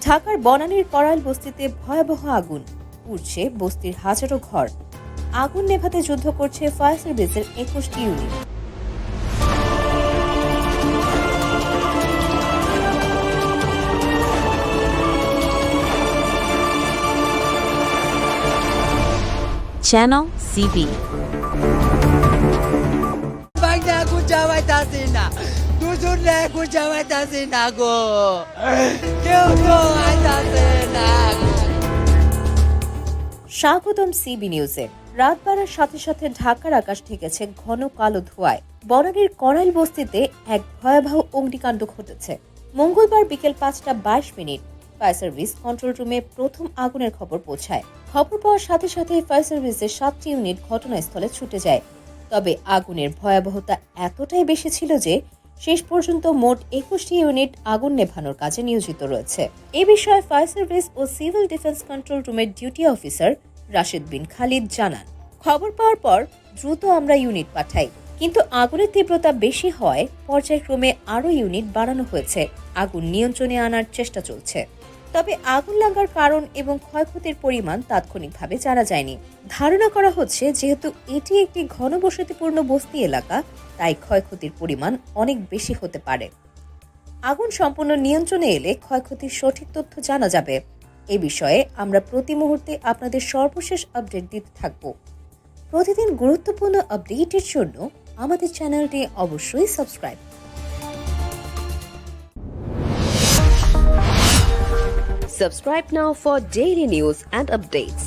ঢাকার বনানীর করাইল বস্তিতে ভয়াবহ আগুন, পুড়ছে বস্তির হাজারো ঘর। আগুন নেভাতে যুদ্ধ করছে ফায়ার সার্ভিসের 21টি unit. Channel CB. Aku jawab tasik nak. Tujuh aku jawab tasik nak go. Kau tu tasik nak. স্বাগতম সিবি নিউজে। রাত বাড়ার সাথে সাথে ঢাকার আকাশ ঢেকেছে ঘন কালো ধোঁয়ায়। বনানীর করাইল বস্তিতে এক ভয়াবহ অগ্নিকাণ্ড ঘটেছে। মঙ্গলবার বিকেল 5:22 ফায়ার সার্ভিস কন্ট্রোল রুমে প্রথম আগুনের খবর পৌঁছায়। খবর পাওয়ার সাথে সাথে ফায়ার সার্ভিসের 7টি ইউনিট ঘটনাস্থলে ছুটে যায়। তবে আগুনের ভয়াবহতা এতটাই বেশি ছিল যে শেষ পর্যন্ত মোট 21টি ইউনিট আগুন নেভানোর কাজে নিয়োজিত রয়েছে। এ বিষয়ে ফায়ার সার্ভিস ও সিভিল ডিফেন্স কন্ট্রোল রুমের ডিউটি অফিসার রাশেদ বিন খালিদ জানান, খবর পাওয়ার পর দ্রুত আমরা ইউনিট পাঠাই, কিন্তু আগুনের তীব্রতা বেশি হয় পর্যায়ক্রমে আরও ইউনিট বাড়ানো হয়েছে। আগুন নিয়ন্ত্রণে আনার চেষ্টা চলছে। তবে আগুন লাগার কারণ এবং ক্ষয়ক্ষতির পরিমাণ তাৎক্ষণিকভাবে জানা যায়নি। ধারণা করা হচ্ছে যেহেতু এটি একটি ঘনবসতিপূর্ণ বস্তি এলাকা, তাই ক্ষয়ক্ষতির পরিমাণ অনেক বেশি হতে পারে। আগুন সম্পূর্ণ নিয়ন্ত্রণে এলে ক্ষয়ক্ষতির সঠিক তথ্য জানা যাবে। এ বিষয়ে আমরা প্রতি মুহূর্তে আপনাদের সর্বশেষ আপডেট দিতে থাকব। প্রতিদিন গুরুত্বপূর্ণ আপডেটের জন্য আমাদের চ্যানেলটি অবশ্যই subscribe. Subscribe now for daily news and updates.